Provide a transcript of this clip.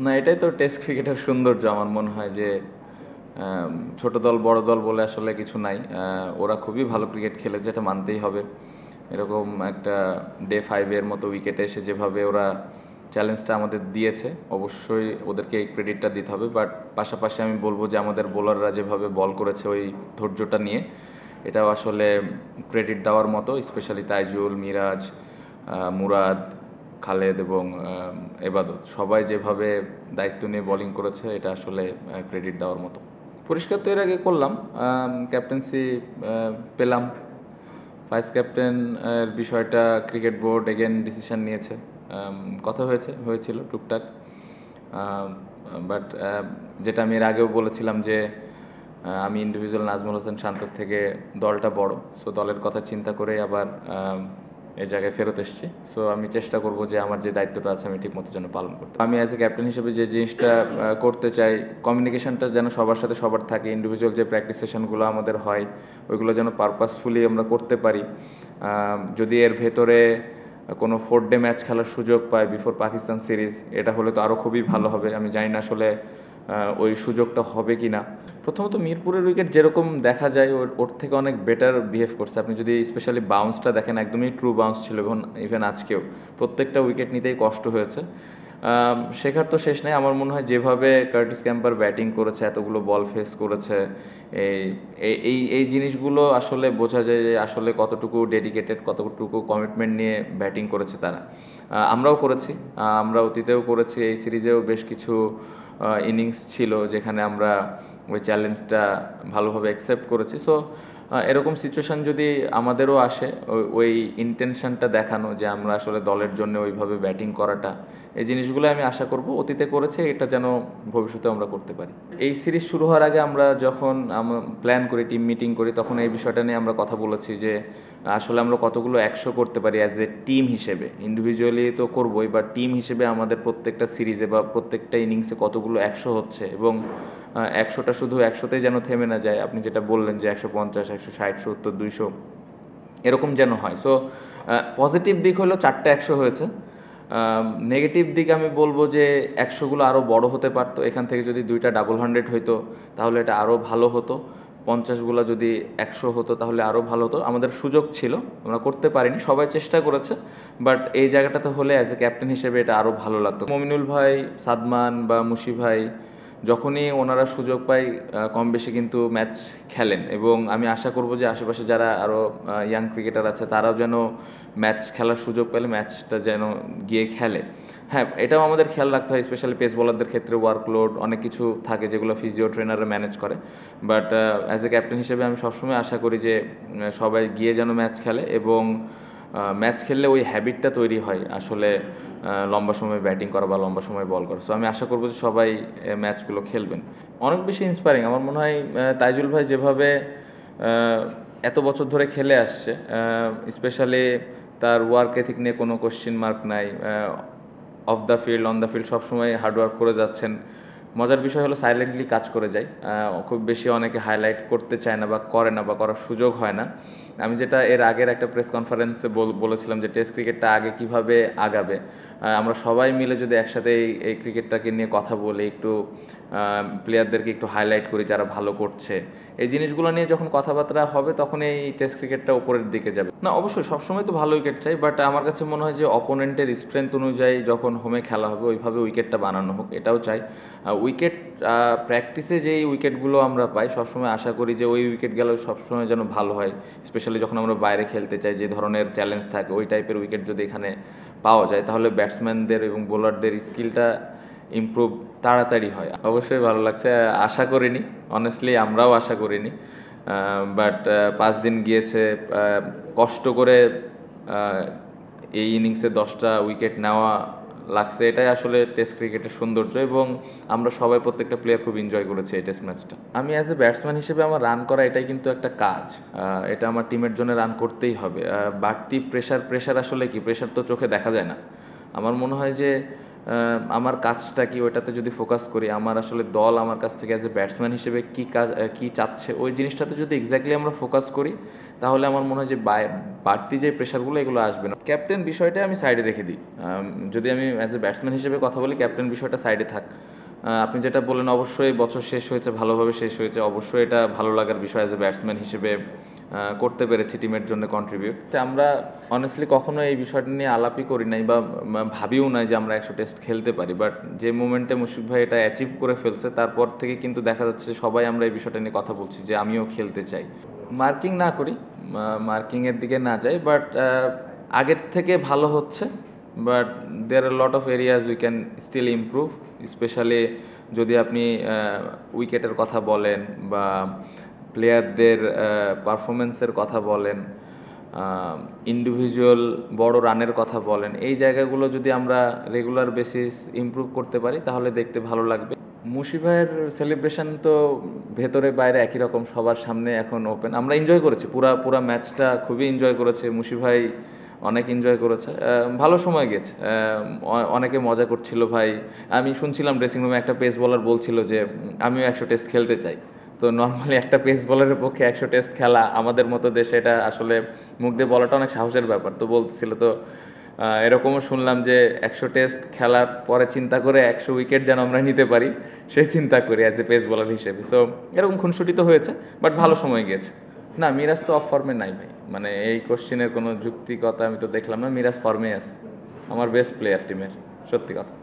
না, এটাই তো টেস্ট ক্রিকেটের সৌন্দর্য। আমার মনে হয় যে ছোট দল বড় দল বলে আসলে কিছু নাই। ওরা খুবই ভালো ক্রিকেট খেলেছে, এটা মানতেই হবে। এরকম একটা ডে 5 মতো উইকেটে এসে যেভাবে ওরা চ্যালেঞ্জটা আমাদের দিয়েছে, অবশ্যই ওদেরকে এই ক্রেডিটটা দিতে হবে। বাট পাশাপাশি আমি বলবো যে আমাদের বোলাররা যেভাবে বল করেছে ওই ধৈর্যটা নিয়ে, এটাও আসলে ক্রেডিট দেওয়ার মতো। স্পেশালি তাইজুল, মিরাজ, মুরাদ, খালেদ এবং এবাদত সবাই যেভাবে দায়িত্ব নিয়ে বোলিং করেছে, এটা আসলে ক্রেডিট দেওয়ার মতো। পরিষ্কার তো এর আগে করলাম, ক্যাপ্টেন্সি পেলাম। ভাইস ক্যাপ্টেন এর বিষয়টা ক্রিকেট বোর্ড এগেন ডিসিশন নিয়েছে। কথা হয়েছিল টুকটাক। বাট যেটা আমি এর আগেও বলেছিলাম যে আমি ইন্ডিভিজুয়াল নাজমুল হোসেন শান্তর থেকে দলটা বড়, সো দলের কথা চিন্তা করে আবার এই জায়গায় ফেরত এসেছি। সো আমি চেষ্টা করব যে আমার যে দায়িত্বটা আছে আমি ঠিকমতো যেন পালন করতে। আমি অ্যাজ এ ক্যাপ্টেন হিসেবে যে জিনিসটা করতে চাই, কমিউনিকেশনটা যেন সবার সাথে সবার থাকে। ইন্ডিভিজুয়াল যে প্র্যাকটিস সেশনগুলো আমাদের হয় ওইগুলো যেন পারপাসফুলি আমরা করতে পারি। যদি এর ভেতরে কোনো 4 ডে ম্যাচ খেলার সুযোগ পায় বিফোর পাকিস্তান সিরিজ, এটা হলে তো আরও খুবই ভালো হবে। আমি জানি না আসলে ওই সুযোগটা হবে কি না। প্রথমত মিরপুরের উইকেট যেরকম দেখা যায় ওর থেকে অনেক বেটার বিহেভ করছে। আপনি যদি স্পেশালি বাউন্সটা দেখেন, একদমই ট্রু বাউন্স ছিল। ইভেন আজকেও প্রত্যেকটা উইকেট নিতেই কষ্ট হয়েছে। শেখার তো শেষ নেই। আমার মনে হয় যেভাবে কার্টিস ক্যাম্পার ব্যাটিং করেছে, এতগুলো বল ফেস করেছে, এই জিনিসগুলো আসলে বোঝা যায় যে আসলে কতটুকু ডেডিকেটেড, কতটুকু কমিটমেন্ট নিয়ে ব্যাটিং করেছে তারা। আমরাও করেছি, আমরা অতীতেও করেছি। এই সিরিজেও বেশ কিছু ইনিংস ছিল যেখানে আমরা ওই চ্যালেঞ্জটা ভালোভাবে অ্যাকসেপ্ট করেছি। সো এরকম সিচুয়েশান যদি আমাদেরও আসে, ওই ইন্টেনশনটা দেখানো যে আমরা আসলে দলের জন্য ওইভাবে ব্যাটিং করাটা, এই জিনিসগুলো আমি আশা করব অতীতে করেছে, এটা যেন ভবিষ্যতে আমরা করতে পারি। এই সিরিজ শুরু হওয়ার আগে আমরা যখন প্ল্যান করি, টিম মিটিং করি, তখন এই বিষয়টা নিয়ে আমরা কথা বলেছি যে আসলে আমরা কতগুলো 100 করতে পারি অ্যাজ এ টিম হিসেবে। ইন্ডিভিজুয়ালি তো করবোই, বা টিম হিসেবে আমাদের প্রত্যেকটা সিরিজে বা প্রত্যেকটা ইনিংসে কতগুলো 100 হচ্ছে, এবং 100টা শুধু 100তেই যেন থেমে না যায়। আপনি যেটা বললেন যে 150, 160, 70, 200 এরকম যেন হয়। সো পজিটিভ দিক হলো 4টে 100 হয়েছে। নেগেটিভ দিক আমি বলবো যে 100গুলো আরও বড় হতে পারতো। এখান থেকে যদি 2টা ডাবল 100 হইতো তাহলে এটা আরও ভালো হতো। 50গুলো যদি 100 হতো তাহলে আরও ভালো হতো। আমাদের সুযোগ ছিল, আমরা করতে পারিনি। সবাই চেষ্টা করেছে, বাট এই জায়গাটাতে হলে অ্যাজ এ ক্যাপ্টেন হিসেবে এটা আরও ভালো লাগতো। মমিনুল ভাই, সাদমান বা মুশি ভাই যখনই ওনারা সুযোগ পায় কম বেশি কিন্তু ম্যাচ খেলেন, এবং আমি আশা করব যে আশেপাশে যারা আরও ইয়াং ক্রিকেটার আছে তারাও যেন ম্যাচ খেলার সুযোগ পেলে ম্যাচটা যেন গিয়ে খেলে। হ্যাঁ, এটাও আমাদের খেয়াল রাখতে হয়, স্পেশালি পেস বোলারদের ক্ষেত্রে ওয়ার্কলোড অনেক কিছু থাকে যেগুলো ফিজিও ট্রেনাররা ম্যানেজ করে। বাট অ্যাজ এ ক্যাপ্টেন হিসেবে আমি সবসময় আশা করি যে সবাই গিয়ে যেন ম্যাচ খেলে, এবং ম্যাচ খেললে ওই হ্যাবিটটা তৈরি হয় আসলে লম্বা সময় ব্যাটিং করা বা লম্বা সময় বল করা। সো আমি আশা করবো যে সবাই ম্যাচগুলো খেলবেন। অনেক বেশি ইন্সপায়ারিং আমার মনে হয় তাইজুল ভাই যেভাবে এত বছর ধরে খেলে আসছে, স্পেশালি তার ওয়ার্ক এথিক নিয়ে কোনো কোশ্চেন মার্ক নাই। Of the field, on the field সবসময় হার্ডওয়ার্ক করে যাচ্ছেন। মজার বিষয় হলো সাইলেন্টলি কাজ করে যায়। খুব বেশি অনেকে হাইলাইট করতে চায় না বা করে না, বা করার সুযোগ হয় না। আমি যেটা এর আগের একটা প্রেস কনফারেন্সে বলেছিলাম যে টেস্ট ক্রিকেটটা আগে কিভাবে আগাবে, আমরা সবাই মিলে যদি একসাথে এই ক্রিকেটটাকে নিয়ে কথা বলি, একটু প্লেয়ারদেরকে একটু হাইলাইট করি যারা ভালো করছে, এই জিনিসগুলো নিয়ে যখন কথাবার্তা হবে তখন এই টেস্ট ক্রিকেটটা উপরের দিকে যাবে। না, অবশ্যই সবসময় তো ভালো উইকেট চাই, বাট আমার কাছে মনে হয় যে অপোনেন্টের স্ট্রেংথ অনুযায়ী যখন হোমে খেলা হবে ওইভাবে উইকেটটা বানানো হোক, এটাও চাই। উইকেট প্র্যাকটিসে যেই উইকেটগুলো আমরা পাই সবসময় আশা করি যে ওই উইকেট গেলেও সবসময় যেন ভালো হয়। স্পেশালি যখন আমরা বাইরে খেলতে চাই, যে ধরনের চ্যালেঞ্জ থাকে, ওই টাইপের উইকেট যদি এখানে পাওয়া যায় তাহলে ব্যাটসম্যানদের এবং বোলারদের স্কিলটা ইমপ্রুভ তাড়াতাড়ি হয়। অবশ্যই ভালো লাগছে, আশা করিনি, অনেস্টলি আমরাও আশা করিনি। বাট 5 দিন গিয়েছে, কষ্ট করে এই ইনিংসে 10টা উইকেট নেওয়া লাগছে, এটাই আসলে টেস্ট ক্রিকেটের সৌন্দর্য, এবং আমরা সবাই প্রত্যেকটা প্লেয়ার খুব এনজয় করেছি এই টেস্ট ম্যাচটা। আমি অ্যাজ এ ব্যাটসম্যান হিসেবে আমার রান করা এটাই কিন্তু একটা কাজ, এটা আমার টিমের জন্য রান করতেই হবে। বাড়তি প্রেশার আসলে কি, প্রেশার তো চোখে দেখা যায় না। আমার মনে হয় যে আমার কাজটা কি ওইটাতে যদি ফোকাস করি, আমার আসলে দল আমার কাছ থেকে অ্যাজ এ ব্যাটসম্যান হিসেবে কী কাজ কী চাচ্ছে ওই জিনিসটাতে যদি এক্স্যাক্টলি আমরা ফোকাস করি, তাহলে আমার মনে হয় যে বাড়তি যে প্রেশারগুলো এগুলো আসবে না। ক্যাপ্টেন বিষয়টা আমি সাইডে রেখে দিই। যদি আমি অ্যাজ এ ব্যাটসম্যান হিসেবে কথা বলি, ক্যাপ্টেন বিষয়টা সাইডে থাক। আপনি যেটা বললেন, অবশ্যই বছর শেষ হয়েছে, ভালোভাবে শেষ হয়েছে, অবশ্যই এটা ভালো লাগার বিষয় অ্যাজ এ ব্যাটসম্যান হিসেবে করতে পেরেছি টিমের জন্য কন্ট্রিবিউট। আমরা অনেস্টলি কখনো এই বিষয়টা নিয়ে আলাপই করি নাই বা ভাবিও নাই যে আমরা 100 টেস্ট খেলতে পারি, বাট যে মোমেন্টে মুশফিক ভাই এটা অ্যাচিভ করে ফেলছে তারপর থেকে কিন্তু দেখা যাচ্ছে সবাই আমরা এই বিষয়টা নিয়ে কথা বলছি যে আমিও খেলতে চাই। মার্কিং না করি, মার্কিংয়ের দিকে না যাই, বাট আগের থেকে ভালো হচ্ছে, but there are lot of areas we can still improve. Specially যদি আপনি উইকেটের কথা বলেন বা প্লেয়ারদের পারফরমেন্সের কথা বলেন, ইন্ডিভিজুয়াল বড় রানের কথা বলেন, এই জায়গাগুলো যদি আমরা রেগুলার বেসিস ইমপ্রুভ করতে পারি তাহলে দেখতে ভালো লাগবে। মুশফিক ভাইয়ের সেলিব্রেশন তো ভেতরে বাইরে একই রকম, সবার সামনে এখন ওপেন। আমরা এনজয় করেছি, পুরা ম্যাচটা খুবই এনজয় করেছে। মুশফিক ভাই অনেক এনজয় করেছে, ভালো সময় গেছে, অনেকে মজা করছিল ভাই। আমি শুনছিলাম ড্রেসিং রুমে একটা পেস বোলার বলছিল যে আমিও 100 টেস্ট খেলতে চাই। তো নর্মালি একটা পেস বোলারের পক্ষে 100 টেস্ট খেলা আমাদের মতো দেশে এটা আসলে মুখ দিয়ে বলাটা অনেক সাহসের ব্যাপার। তো বলতেছিল, তো এরকমও শুনলাম যে 100 টেস্ট খেলার পরে চিন্তা করে 100 উইকেট যেন আমরা নিতে পারি সেই চিন্তা করি অ্যাজ এ পেস বোলার হিসেবে। সো এরকম খুনসুটি তো হয়েছে, বাট ভালো সময় গিয়েছে। না, মিরাজ তো অফ ফর্মে নাই ভাই, মানে এই কোশ্চেনের কোনো যুক্তিকতা আমি তো দেখলাম না। মিরাজ ফর্মে আছে, আমার বেস্ট প্লেয়ার টিমের, সত্যি কথা।